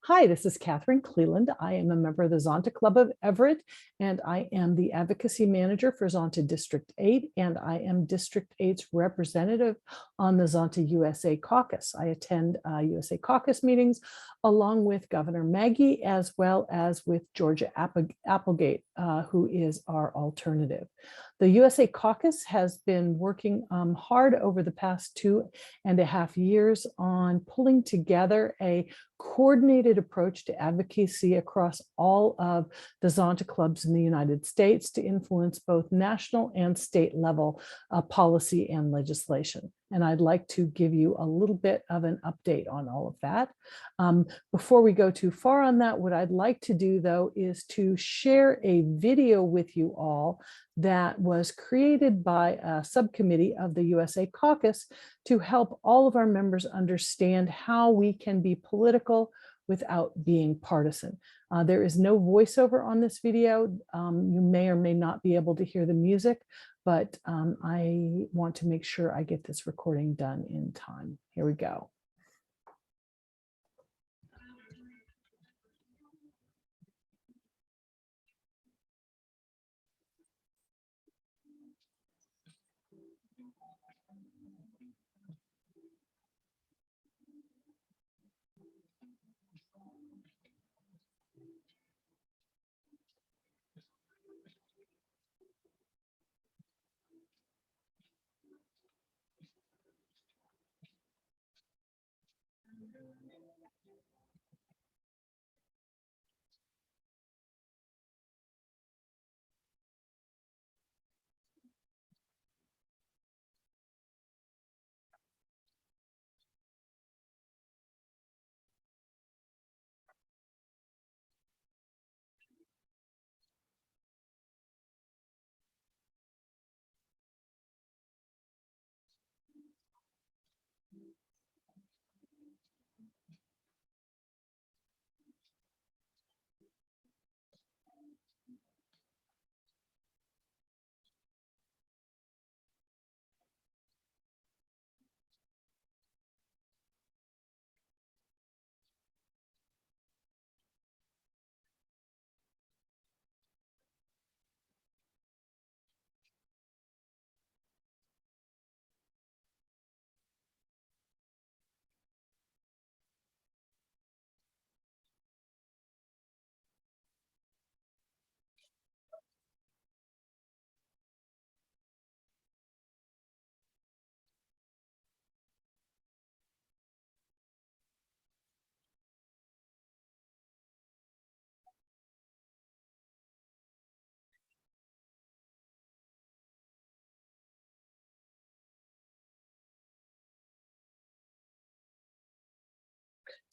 Hi, this is Catherine Cleland. I am a member of the Zonta Club of Everett, and I am the Advocacy Manager for Zonta District 8, and I am District 8's representative on the Zonta USA Caucus. I attend USA Caucus meetings along with Governor Maggie, as well as with Georgia Applegate, who is our alternative. The USA Caucus has been working hard over the past 2.5 years on pulling together a coordinated approach to advocacy across all of the Zonta clubs in the United States to influence both national and state level policy and legislation. And I'd like to give you a little bit of an update on all of that. Before we go too far on that, what I'd like to do, though, is to share a video with you all that was created by a subcommittee of the USA Caucus to help all of our members understand how we can be political without being partisan. There is no voiceover on this video. You may or may not be able to hear the music, but I want to make sure I get this recording done in time. Here we go.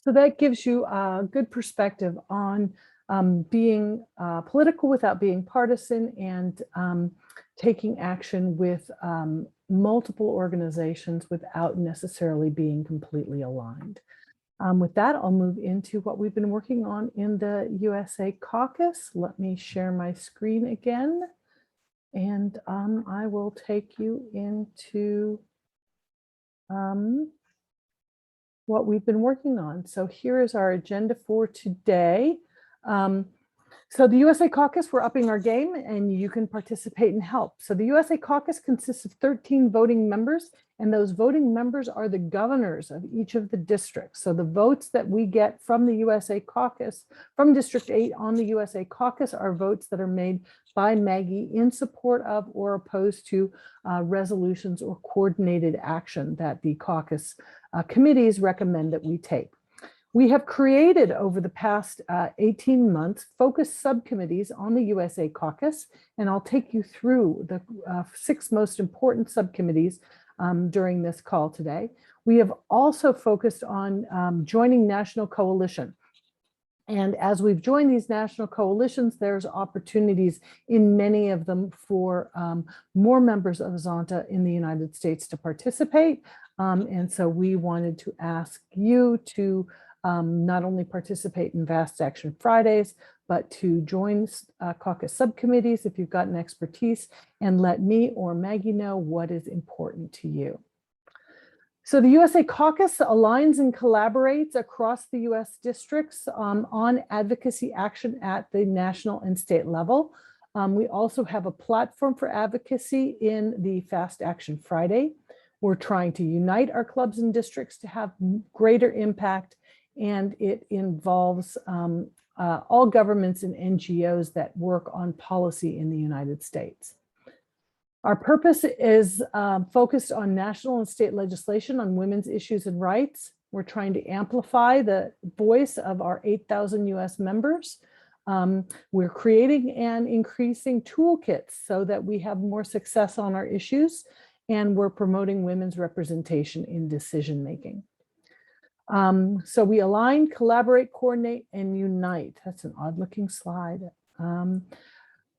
So that gives you a good perspective on being political without being partisan and taking action with multiple organizations without necessarily being completely aligned. With that, I'll move into what we've been working on in the USA Caucus. Let me share my screen again, and I will take you into what we've been working on. So here is our agenda for today. So the USA Caucus, we're upping our game and you can participate and help. So the USA Caucus consists of 13 voting members, and those voting members are the governors of each of the districts. So the votes that we get from the USA Caucus, from District 8 on the USA Caucus, are votes that are made by Maggie in support of or opposed to resolutions or coordinated action that the caucus committees recommend that we take. We have created over the past 18 months focused subcommittees on the USA Caucus, and I'll take you through the 6 most important subcommittees during this call today. We have also focused on joining national coalition. And as we've joined these national coalitions, there's opportunities in many of them for more members of Zonta in the United States to participate. And so we wanted to ask you to not only participate in Vast Action Fridays, but to join caucus subcommittees if you've got an expertise, and let me or Maggie know what is important to you. So the USA Caucus aligns and collaborates across the US districts on advocacy action at the national and state level. We also have a platform for advocacy in the Fast Action Friday. We're trying to unite our clubs and districts to have greater impact, and it involves all governments and NGOs that work on policy in the United States. Our purpose is focused on national and state legislation on women's issues and rights. We're trying to amplify the voice of our 8,000 US members. We're creating and increasing toolkits so that we have more success on our issues, and we're promoting women's representation in decision-making. So we align, collaborate, coordinate, and unite. That's an odd-looking slide.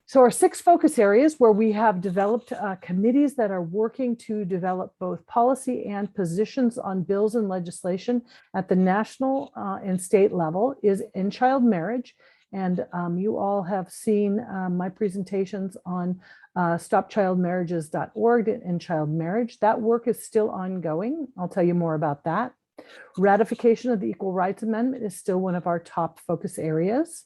So our 6 focus areas where we have developed committees that are working to develop both policy and positions on bills and legislation at the national and state level is end child marriage. And you all have seen my presentations on stopchildmarriages.org and end child marriage. That work is still ongoing. I'll tell you more about that. Ratification of the Equal Rights Amendment is still one of our top focus areas.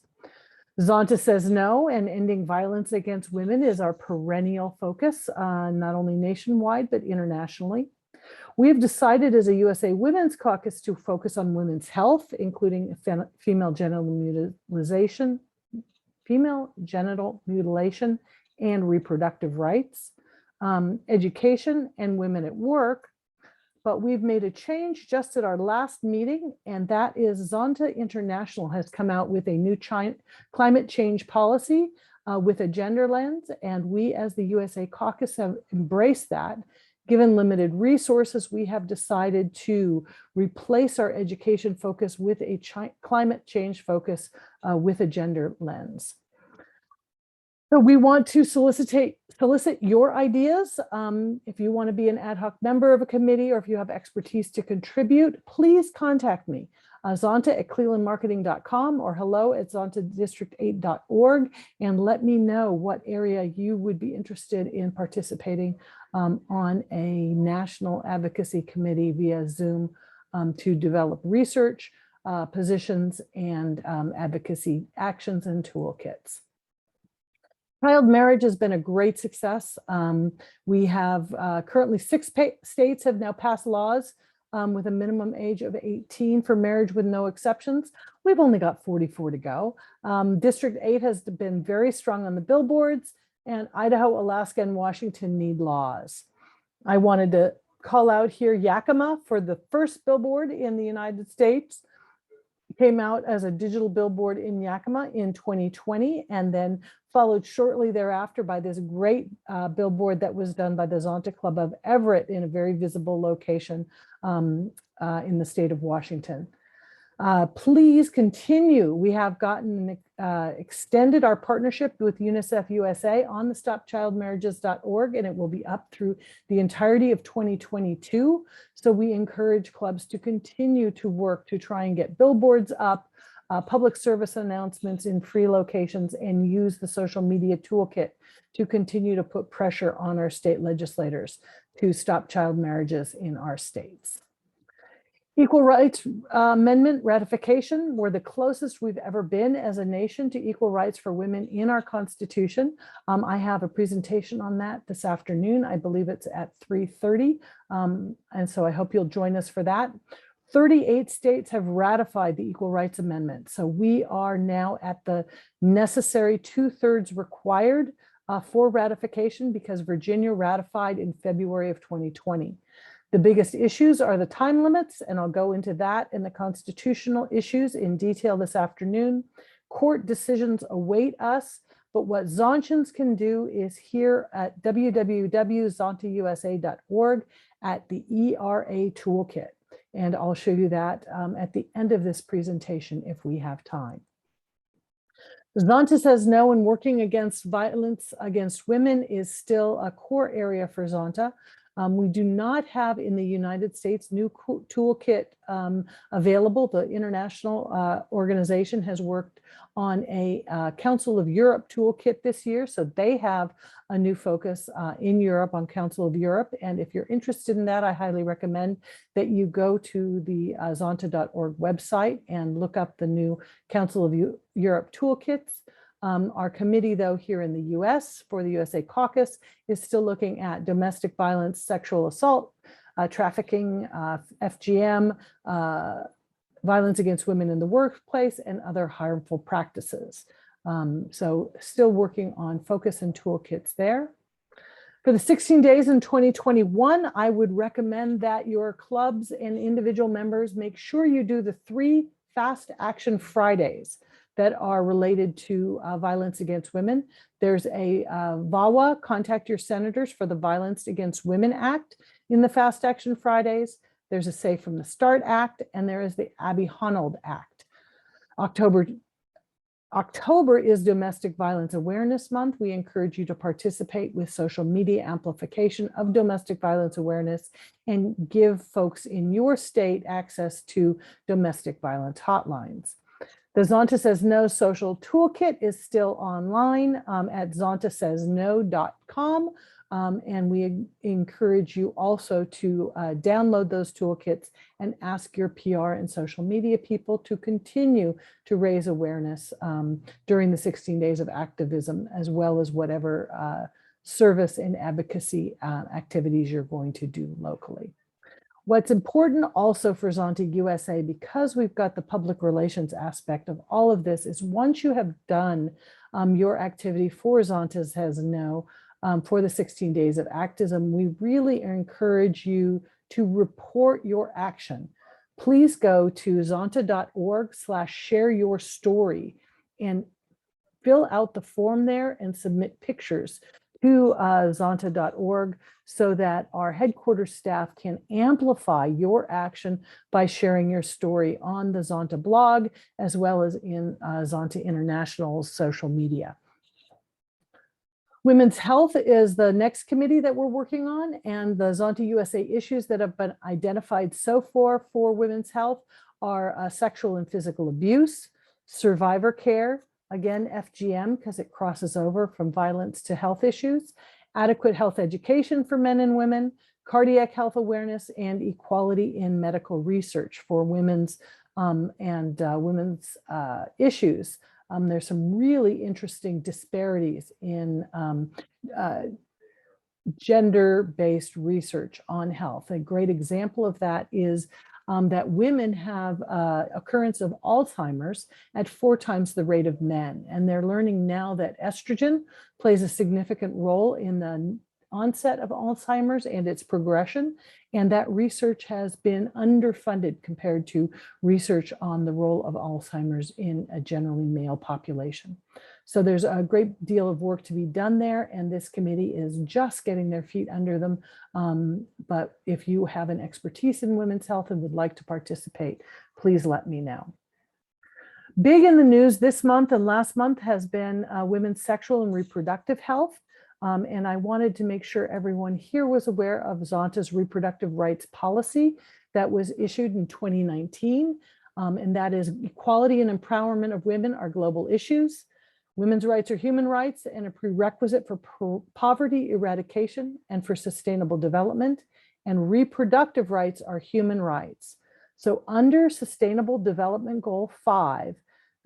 Zonta says no, and ending violence against women is our perennial focus, not only nationwide, but internationally. We have decided as a USA Women's Caucus to focus on women's health, including female genital mutilation and reproductive rights, education, and women at work. But we've made a change just at our last meeting, and that is Zonta International has come out with a new climate change policy with a gender lens, and we as the USA Caucus have embraced that. Given limited resources, we have decided to replace our education focus with a climate change focus with a gender lens. So we want to solicit your ideas. If you want to be an ad hoc member of a committee, or if you have expertise to contribute, please contact me, zonta@clevelandmarketing.com or hello@zontadistrict8.org, and let me know what area you would be interested in participating on a national advocacy committee via Zoom to develop research, positions, and advocacy actions and toolkits. Child marriage has been a great success. We have currently 6 states have now passed laws with a minimum age of 18 for marriage with no exceptions. We've only got 44 to go. District 8 has been very strong on the billboards, and Idaho, Alaska, and Washington need laws. I wanted to call out here Yakima for the first billboard in the United States. Came out as a digital billboard in Yakima in 2020, and then followed shortly thereafter by this great billboard that was done by the Zonta Club of Everett in a very visible location in the state of Washington. Please continue. We have gotten extended our partnership with UNICEF USA on the stopchildmarriages.org, and it will be up through the entirety of 2022. So we encourage clubs to continue to work to try and get billboards up, public service announcements in free locations, and use the social media toolkit to continue to put pressure on our state legislators to stop child marriages in our states. Equal Rights Amendment ratification. We're the closest we've ever been as a nation to equal rights for women in our Constitution. I have a presentation on that this afternoon. I believe it's at 3:30. And so I hope you'll join us for that. 38 states have ratified the Equal Rights Amendment. So we are now at the necessary 2/3 required for ratification, because Virginia ratified in February of 2020. The biggest issues are the time limits, and I'll go into that and the constitutional issues in detail this afternoon. Court decisions await us, but what Zontians can do is here at www.zontausa.org at the ERA toolkit. And I'll show you that at the end of this presentation if we have time. Zonta says no, and working against violence against women is still a core area for Zonta. We do not have in the United States new toolkit available. The international organization has worked on a Council of Europe toolkit this year. So they have a new focus in Europe on Council of Europe. And if you're interested in that, I highly recommend that you go to the zonta.org website and look up the new Council of Europe toolkits. Our committee, though, here in the US for the USA Caucus is still looking at domestic violence, sexual assault, trafficking, FGM, violence against women in the workplace, and other harmful practices. So still working on focus and toolkits there. For the 16 days in 2021, I would recommend that your clubs and individual members make sure you do the 3 Fast Action Fridays that are related to violence against women. There's a VAWA, Contact Your Senators for the Violence Against Women Act in the Fast Action Fridays. There's a Say from the Start Act, and there is the Abby Honold Act. October is Domestic Violence Awareness Month. We encourage you to participate with social media amplification of domestic violence awareness and give folks in your state access to domestic violence hotlines. The Zonta Says No social toolkit is still online at zontasaysno.com. And we encourage you also to download those toolkits and ask your PR and social media people to continue to raise awareness during the 16 days of activism, as well as whatever service and advocacy activities you're going to do locally. What's important also for Zonta USA, because we've got the public relations aspect of all of this, is once you have done your activity for Zonta Says No, for the 16 days of activism, we really encourage you to report your action. Please go to zonta.org/share-your-story and fill out the form there and submit pictures to zonta.org so that our headquarters staff can amplify your action by sharing your story on the Zonta blog, as well as in Zonta International's social media. Women's health is the next committee that we're working on, and the Zonta USA issues that have been identified so far for women's health are sexual and physical abuse, survivor care, again, FGM, because it crosses over from violence to health issues, adequate health education for men and women, cardiac health awareness, and equality in medical research for women's issues. There's some really interesting disparities in gender-based research on health. A great example of that is that women have occurrence of Alzheimer's at 4 times the rate of men. And they're learning now that estrogen plays a significant role in the onset of Alzheimer's and its progression. And that research has been underfunded compared to research on the role of Alzheimer's in a generally male population. So there's a great deal of work to be done there, and this committee is just getting their feet under them. But if you have an expertise in women's health and would like to participate, please let me know. Big in the news this month and last month has been women's sexual and reproductive health. And I wanted to make sure everyone here was aware of Zonta's reproductive rights policy that was issued in 2019. And that is equality and empowerment of women are global issues. Women's rights are human rights and a prerequisite for poverty eradication and for sustainable development. And reproductive rights are human rights. So under Sustainable Development Goal 5,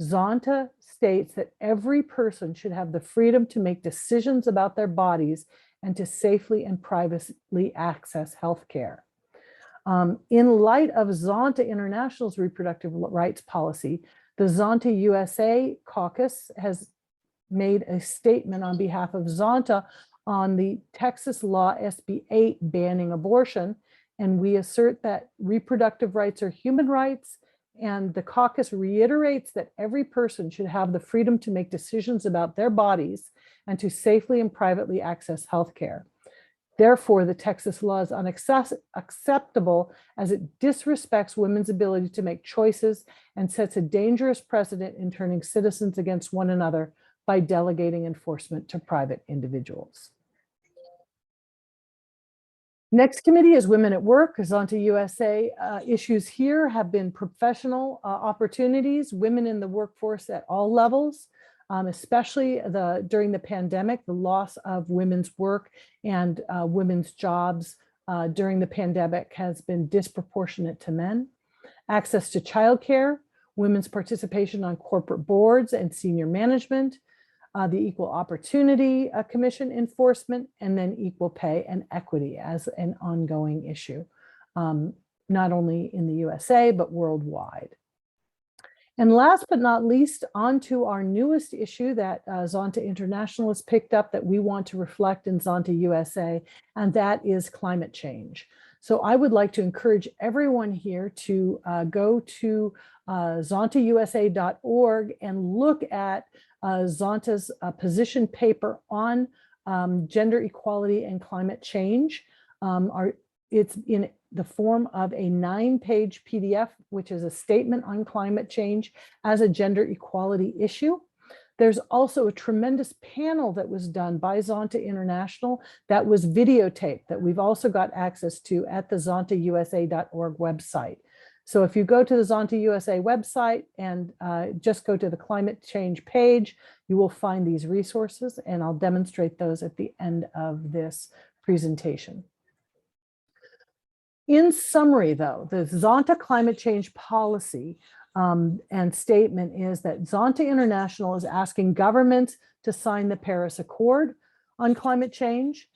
Zonta states that every person should have the freedom to make decisions about their bodies and to safely and privately access healthcare. In light of Zonta International's reproductive rights policy, the Zonta USA Caucus has made a statement on behalf of Zonta on the Texas law SB 8 banning abortion, and we assert that reproductive rights are human rights. And the caucus reiterates that every person should have the freedom to make decisions about their bodies and to safely and privately access healthcare. Therefore, the Texas law is unacceptable as it disrespects women's ability to make choices and sets a dangerous precedent in turning citizens against one another by delegating enforcement to private individuals. Next committee is Women at Work. Zonta USA issues here have been professional opportunities, women in the workforce at all levels, especially during the pandemic, the loss of women's work and women's jobs during the pandemic has been disproportionate to men. Access to childcare, women's participation on corporate boards and senior management, the Equal Opportunity Commission enforcement, and then equal pay and equity as an ongoing issue, not only in the USA, but worldwide. And last but not least, on to our newest issue that Zonta International has picked up that we want to reflect in Zonta USA, and that is climate change. So I would like to encourage everyone here to go to zontausa.org and look at Zonta's position paper on gender equality and climate change. It's in the form of a 9-page PDF, which is a statement on climate change as a gender equality issue. There's also a tremendous panel that was done by Zonta International that was videotaped that we've also got access to at the zontausa.org website. So if you go to the Zonta USA website and just go to the climate change page, you will find these resources, and I'll demonstrate those at the end of this presentation. In summary, though, the Zonta climate change policy and statement is that Zonta International is asking governments to sign the Paris Accord on climate change.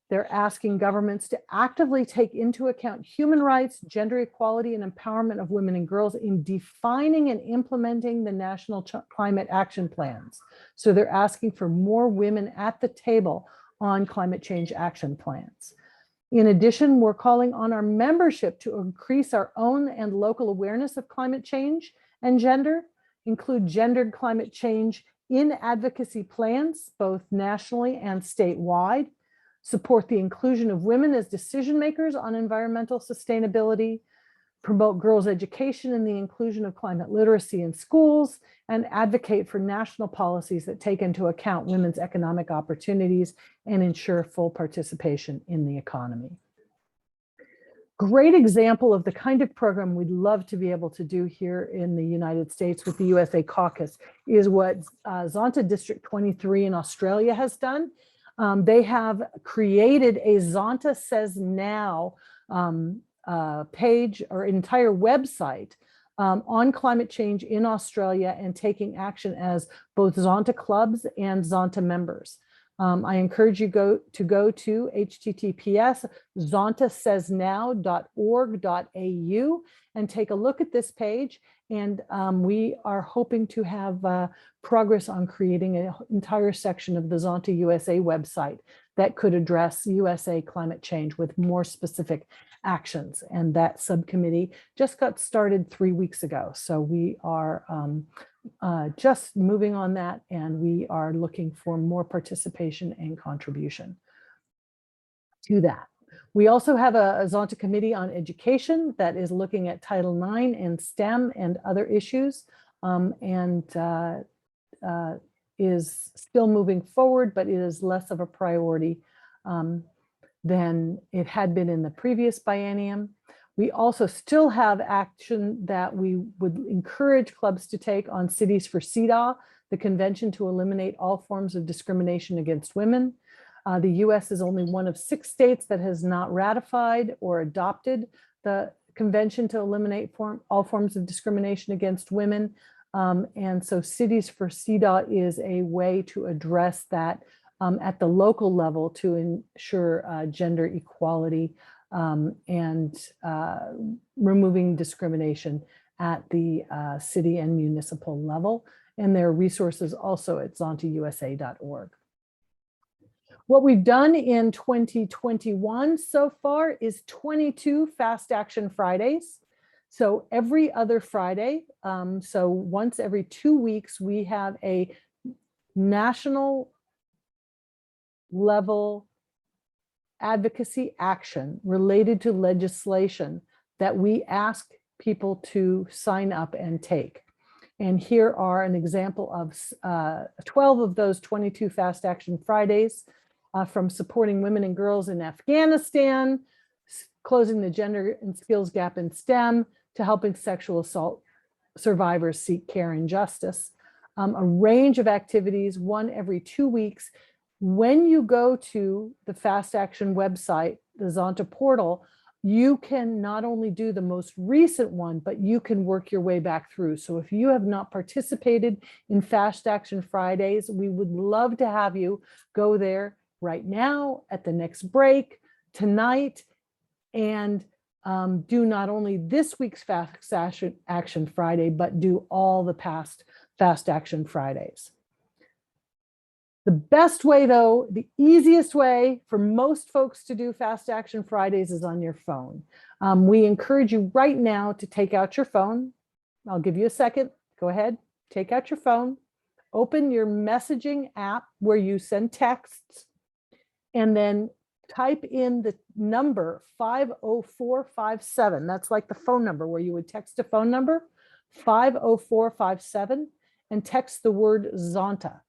They're asking governments to actively take into account human rights, gender equality, and empowerment of women and girls in defining and implementing the national climate action plans. So they're asking for more women at the table on climate change action plans. In addition, we're calling on our membership to increase our own and local awareness of climate change and gender, include gendered climate change in advocacy plans, both nationally and statewide, support the inclusion of women as decision makers on environmental sustainability, promote girls' education and the inclusion of climate literacy in schools, and advocate for national policies that take into account women's economic opportunities and ensure full participation in the economy. Great example of the kind of program we'd love to be able to do here in the United States with the USA Caucus is what Zonta District 23 in Australia has done. They have created a Zonta Says Now page or entire website on climate change in Australia and taking action as both Zonta clubs and Zonta members. I encourage you to go to https://zontasaysnow.org.au and take a look at this page. And we are hoping to have progress on creating an entire section of the Zonta USA website that could address USA climate change with more specific actions. And that subcommittee just got started 3 weeks ago. So we are just moving on that, and we are looking for more participation and contribution to that. We also have a Zonta committee on education that is looking at Title IX and STEM and other issues, and is still moving forward, but it is less of a priority than it had been in the previous biennium. We also still have action that we would encourage clubs to take on Cities for CEDAW, the Convention to Eliminate All Forms of Discrimination Against Women. The US is only one of 6 states that has not ratified or adopted the Convention to Eliminate all forms of discrimination against women. And so Cities for CEDAW is a way to address that at the local level to ensure gender equality and removing discrimination at the city and municipal level. And there are resources also at zontausa.org. What we've done in 2021 so far is 22 Fast Action Fridays. So every other Friday, so once every 2 weeks, we have a national level advocacy action related to legislation that we ask people to sign up and take. And here are an example of 12 of those 22 Fast Action Fridays, from supporting women and girls in Afghanistan, closing the gender and skills gap in STEM, to helping sexual assault survivors seek care and justice. A range of activities, one every 2 weeks. When you go to the Fast Action website, the Zonta portal, you can not only do the most recent one, but you can work your way back through. So if you have not participated in Fast Action Fridays, we would love to have you go there right now, at the next break, tonight, and do not only this week's Fast Action Friday, but do all the past Fast Action Fridays. The best way, though, the easiest way for most folks to do Fast Action Fridays is on your phone. We encourage you right now to take out your phone. I'll give you a second. Go ahead, take out your phone, open your messaging app where you send texts, and then type in the number 50457. That's like the phone number where you would text a phone number, 50457, and text the word Zonta.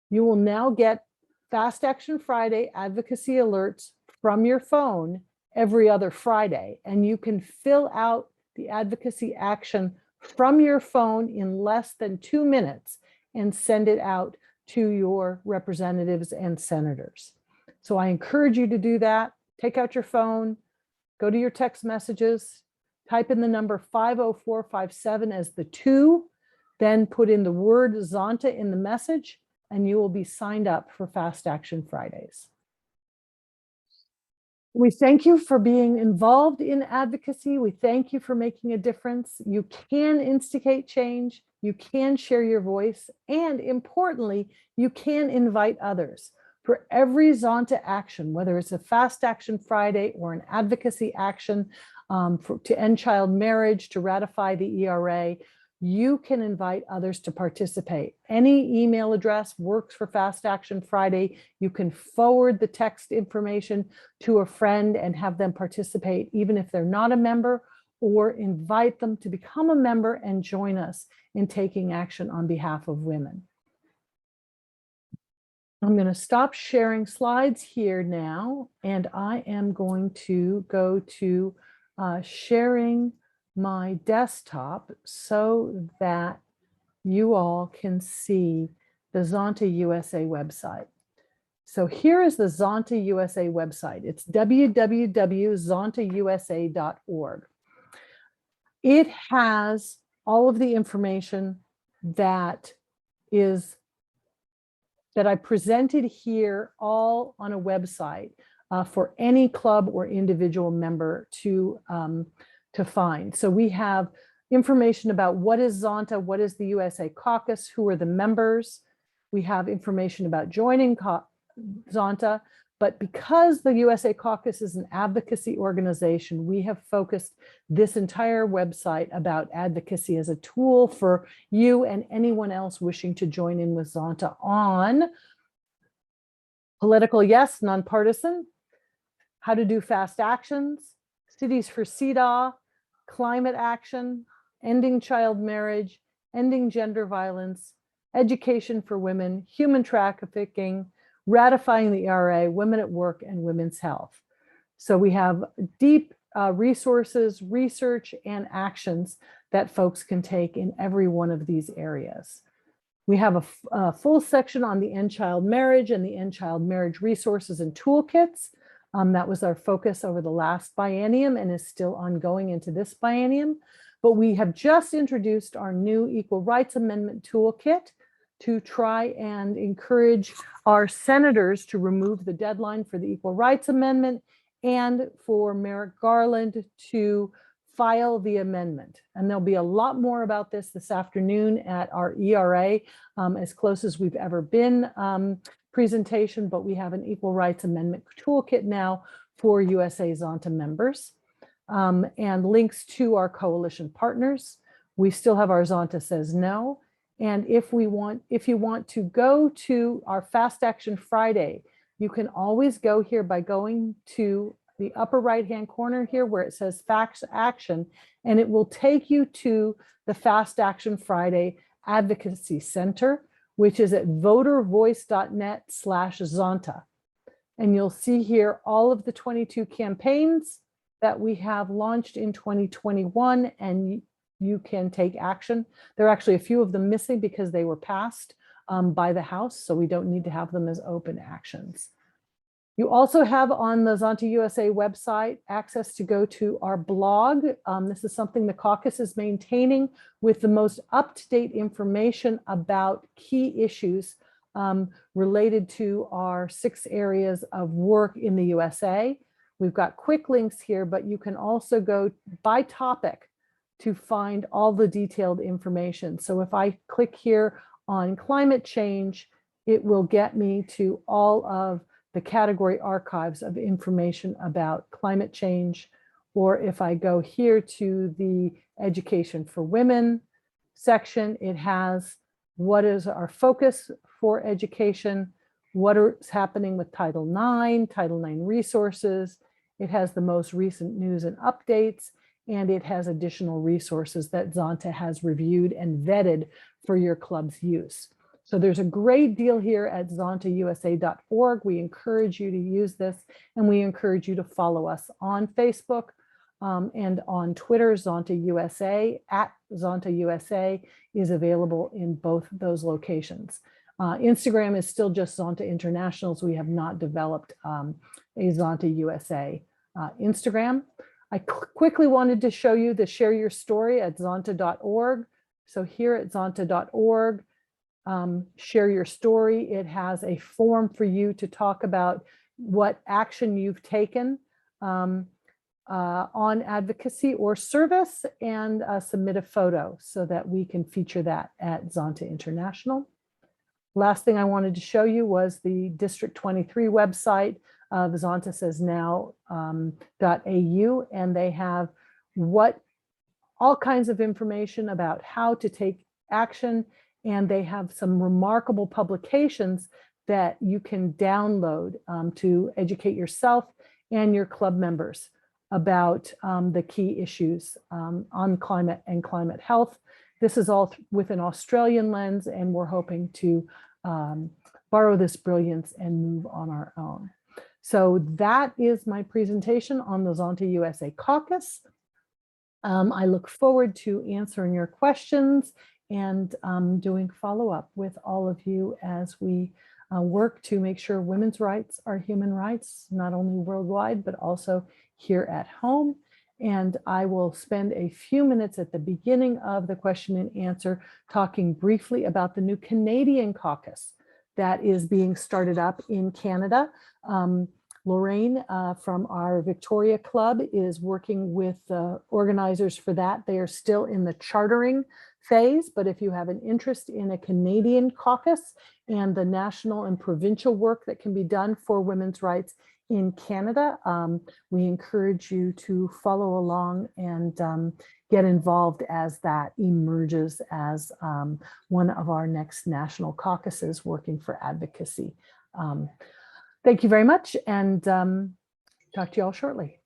You will now get Fast Action Friday advocacy alerts from your phone every other Friday, and you can fill out the advocacy action from your phone in less than 2 minutes and send it out to your representatives and senators. So I encourage you to do that. Take out your phone, go to your text messages, type in the number 50457 as the 2, then put in the word Zonta in the message, and you will be signed up for Fast Action Fridays. We thank you for being involved in advocacy. We thank you for making a difference. You can instigate change, you can share your voice, and importantly, you can invite others. For every Zonta action, whether it's a Fast Action Friday or an advocacy action to end child marriage, to ratify the ERA, you can invite others to participate. Any email address works for Fast Action Friday. You can forward the text information to a friend and have them participate, even if they're not a member, or invite them to become a member and join us in taking action on behalf of women. I'm going to stop sharing slides here now, and I am going to go to sharing my desktop so that you all can see the Zonta USA website. So here is the Zonta USA website. It's www.zontausa.org. It has all of the information that I presented here, all on a website for any club or individual member to find. So we have information about what is Zonta, what is the USA Caucus, who are the members. We have information about joining Zonta, but because the USA Caucus is an advocacy organization, we have focused this entire website about advocacy as a tool for you and anyone else wishing to join in with Zonta on political yes, nonpartisan, how to do fast actions, cities for CEDAW, climate action, ending child marriage, ending gender violence, education for women, human trafficking, ratifying the ERA, women at work, and women's health. So we have deep resources, research, and actions that folks can take in every one of these areas. We have a full section on the End Child Marriage and the End Child Marriage resources and toolkits. That was our focus over the last biennium and is still ongoing into this biennium. But we have just introduced our new Equal Rights Amendment Toolkit to try and encourage our senators to remove the deadline for the Equal Rights Amendment and for Merrick Garland to file the amendment. And there'll be a lot more about this afternoon at our ERA, as close as we've ever been presentation, but we have an Equal Rights Amendment Toolkit now for USA Zonta members, and links to our coalition partners. We still have our Zonta Says No. And if you want to go to our Fast Action Friday, you can always go here by going to the upper right-hand corner here where it says Fast Action, and it will take you to the Fast Action Friday Advocacy Center, which is at votervoice.net/Zonta. And you'll see here all of the 22 campaigns that we have launched in 2021, and you can take action. There are actually a few of them missing because they were passed by the House, so we don't need to have them as open actions. You also have on the Zonta USA website access to go to our blog. This is something the caucus is maintaining with the most up-to-date information about key issues related to our 6 areas of work in the USA. We've got quick links here, but you can also go by topic to find all the detailed information. So if I click here on climate change, it will get me to all of the category archives of information about climate change. Or if I go here to the Education for Women section, it has what is our focus for education, what is happening with Title IX resources. It has the most recent news and updates, and it has additional resources that Zonta has reviewed and vetted for your club's use. So there's a great deal here at zontausa.org. We encourage you to use this, and we encourage you to follow us on Facebook and on Twitter. Zonta USA, at Zonta USA, is available in both those locations. Instagram is still just Zonta International, so we have not developed a Zonta USA Instagram. I quickly wanted to show you the Share Your Story at zonta.org. So here at zonta.org, share your story. It has a form for you to talk about what action you've taken on advocacy or service, and submit a photo so that we can feature that at Zonta International. Last thing I wanted to show you was the District 23 website of Zonta Says Now .au, and they have all kinds of information about how to take action, and they have some remarkable publications that you can download to educate yourself and your club members about the key issues on climate and climate health. This is all with an Australian lens, and we're hoping to borrow this brilliance and move on our own. So that is my presentation on the Zonta USA Caucus. I look forward to answering your questions and doing follow-up with all of you as we work to make sure women's rights are human rights, not only worldwide, but also here at home. And I will spend a few minutes at the beginning of the question and answer talking briefly about the new Canadian caucus that is being started up in Canada. Lorraine from our Victoria Club is working with organizers for that. They are still in the chartering phase, but if you have an interest in a Canadian caucus and the national and provincial work that can be done for women's rights in Canada, we encourage you to follow along and get involved as that emerges as one of our next national caucuses working for advocacy. Thank you very much, and talk to you all shortly.